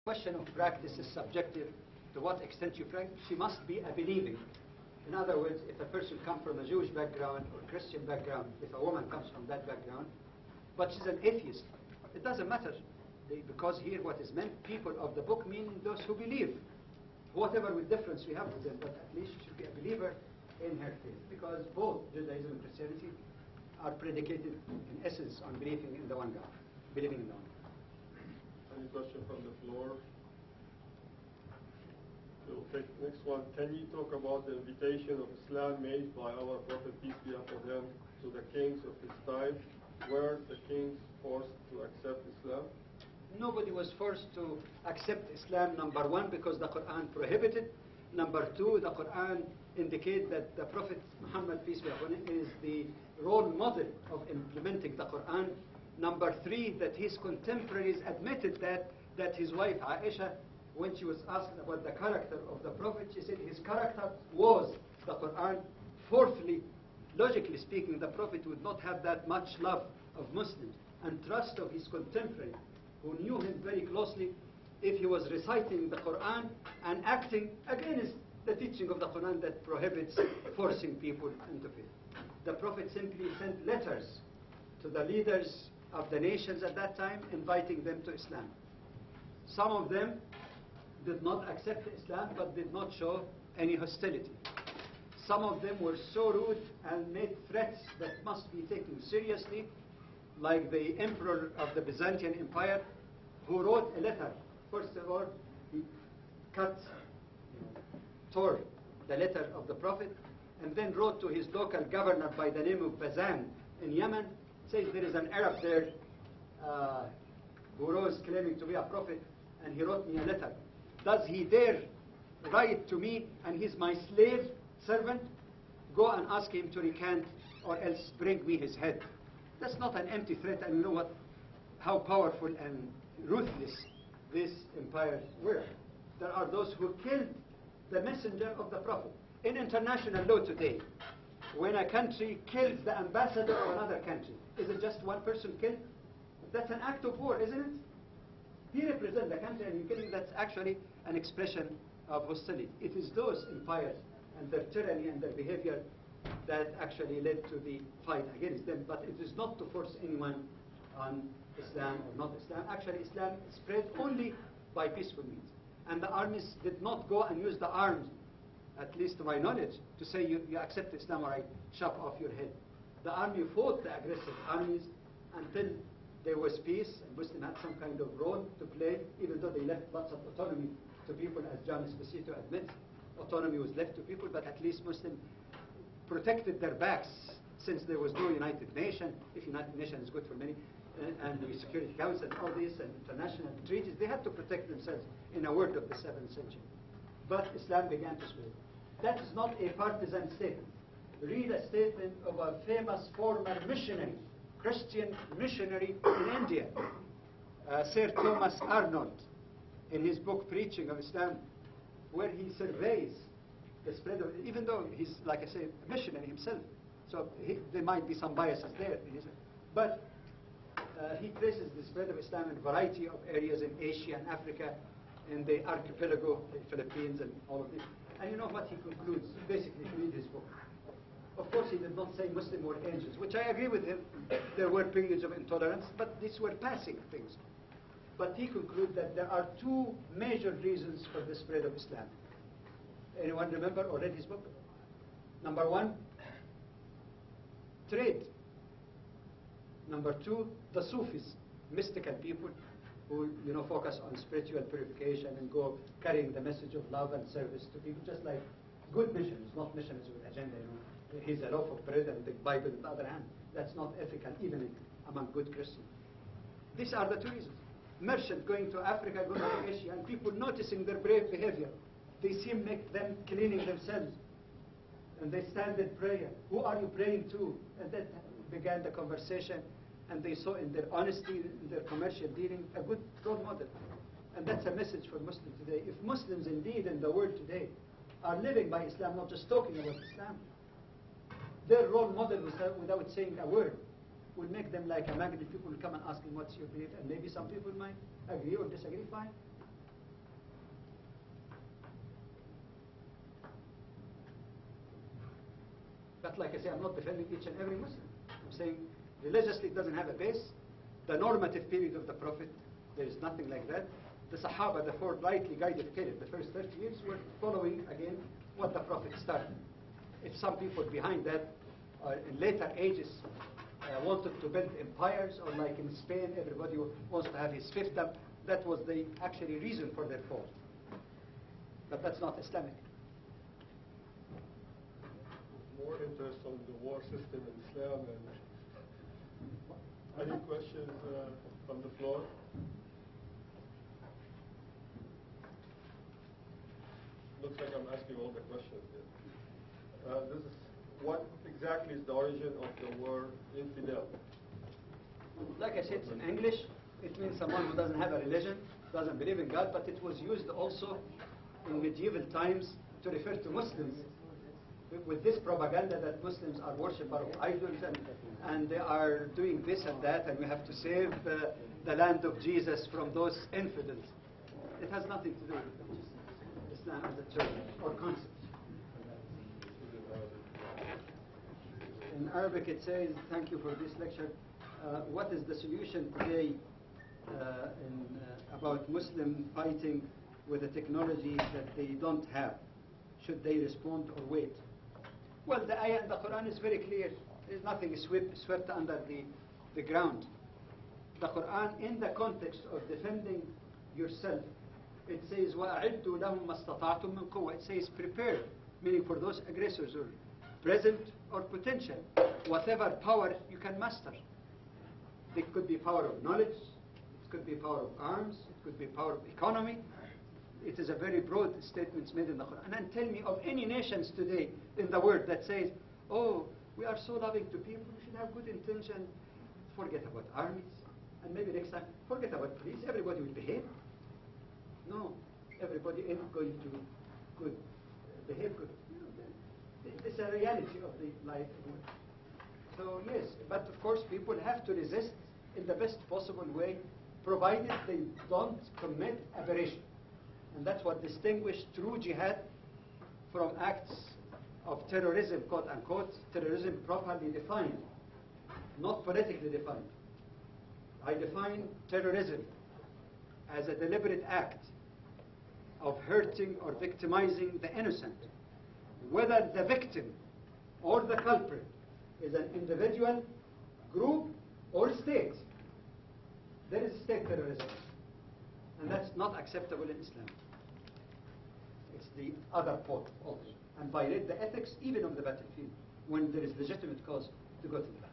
question of practice is subjective. To what extent you practice, she must be a believing. In other words, if a person comes from a Jewish background or Christian background, if a woman comes from that background, but she's an atheist, it doesn't matter. Because here what is meant, people of the book, meaning those who believe. Whatever with difference we have with them, but at least she should be a believer in her faith. Because both Judaism and Christianity are predicated in essence on believing in the one God. Believing in the one God. Any question from the floor? We'll take the next one. Can you talk about the invitation of Islam made by our Prophet, peace be upon him, to the kings of his time? Were the kings forced to accept Islam? Nobody was forced to accept Islam, number one, because the Quran prohibited. Number two, the Quran indicates that the Prophet Muhammad, peace be upon him, is the role model of implementing the Quran. Number three, that his contemporaries admitted that his wife Aisha, when she was asked about the character of the Prophet, she said his character was the Quran. Fourthly, logically speaking, the Prophet would not have that much love of Muslims and trust of his contemporary, who knew him very closely, if he was reciting the Quran and acting against the teaching of the Quran that prohibits forcing people into faith. The Prophet simply sent letters to the leaders of the nations at that time, inviting them to Islam. Some of them did not accept Islam, but did not show any hostility. Some of them were so rude and made threats that must be taken seriously, like the emperor of the Byzantine Empire, who wrote a letter. First of all, he tore the letter of the Prophet, and then wrote to his local governor by the name of Bazan in Yemen, says there is an Arab there who rose claiming to be a prophet, and he wrote me a letter. Does he dare write to me, and he's my slave servant? Go and ask him to recant, or else bring me his head. That's not an empty threat, and you know how powerful and ruthless these empires were. There are those who killed the messenger of the Prophet. In international law today, when a country kills the ambassador of another country, is it just one person killed? That's an act of war, isn't it? He represents the country, and you kill him. That's actually an expression of hostility. It is those empires and their tyranny and their behavior that actually led to the fight against them. But it is not to force anyone on Islam or not Islam. Actually, Islam spread only by peaceful means. And the armies did not go and use the arms, at least to my knowledge, to say you accept Islam or I chop off your head. The army fought the aggressive armies until there was peace, and Muslims had some kind of role to play, even though they left lots of autonomy to people, as John Esposito admits. Autonomy was left to people, but at least Muslims protected their backs, since there was no United Nations. If United Nations is good for many, and the Security Council and all this, and international treaties, they had to protect themselves, in a word of the 7th century. But Islam began to spread. That is not a partisan statement. Read a statement of a famous former missionary, Christian missionary in India, Sir Thomas Arnold, in his book Preaching of Islam, where he surveys the spread of, even though he's, like I say, a missionary himself, so there might be some biases there, but he traces the spread of Islam in a variety of areas in Asia and Africa, in the archipelago, the Philippines and all of this. And you know what he concludes, basically, to read his book. Of course, he did not say Muslims were angels, which I agree with him. There were periods of intolerance, but these were passing things. But he concludes that there are two major reasons for the spread of Islam. Anyone remember or read his book? Number one, trade. Number two, the Sufis, mystical people who focus on spiritual purification and go carrying the message of love and service to people, just like good missionaries, not missionaries with agenda. Here's a loaf of bread and the Bible in the other hand. That's not ethical, even among good Christians. These are the two reasons. Merchants going to Africa, going to Asia, and people noticing their brave behavior. They seem make them cleaning themselves. And they stand in prayer. Who are you praying to? And that began the conversation. And they saw in their honesty, in their commercial dealing, a good role model. And that's a message for Muslims today. If Muslims indeed in the world today are living by Islam, not just talking about Islam, their role model without saying a word will make them like a magnet. People will come and ask him, what's your belief? And maybe some people might agree or disagree, fine. But like I say, I'm not defending each and every Muslim. I'm saying religiously it doesn't have a base. The normative period of the Prophet, there is nothing like that. The Sahaba, the four rightly guided caliph, the first 30 years were following again what the Prophet started. If some people behind that in later ages wanted to build empires, or like in Spain, everybody wants to have his fiefdom, that was the actually reason for their fall. But that's not Islamic. More interest on the war system in Islam. And any questions from the floor? Looks like I'm asking all the questions here. What exactly is the origin of the word infidel? Like I said, it's in English. It means someone who doesn't have a religion, doesn't believe in God, but it was used also in medieval times to refer to Muslims with this propaganda that Muslims are worshippers of idols and they are doing this and that, and we have to save the land of Jesus from those infidels. It has nothing to do with Islam as a term or concept. In Arabic it says, thank you for this lecture. What is the solution today about Muslim fighting with a technology that they don't have? Should they respond or wait? Well, the ayah in the Quran is very clear. There's nothing swept under the ground. The Quran, in the context of defending yourself, it says, وَأَعِدُّوا لَهُمْ مَا اسْتَطَعْتُم مِّن قُوَّةٍ. It says, prepare, meaning for those aggressors, or present or potential, whatever power you can master. It could be power of knowledge, it could be power of arms, it could be power of economy. It is a very broad statement made in the Quran. And tell me of any nations today in the world that says, oh, we are so loving to people, we should have good intention, forget about armies, and maybe next time, forget about police, everybody will behave. No, everybody ain't going to behave good. It's a reality of the life. So yes, but of course people have to resist in the best possible way, provided they don't commit aberration. And that's what distinguishes true jihad from acts of terrorism, quote unquote, terrorism properly defined, not politically defined. I define terrorism as a deliberate act of hurting or victimizing the innocent, whether the victim or the culprit is an individual, group, or state. There is state terrorism, and that's not acceptable in Islam. It's the other part also, and violate the ethics even on the battlefield when there is legitimate cause to go to the battle.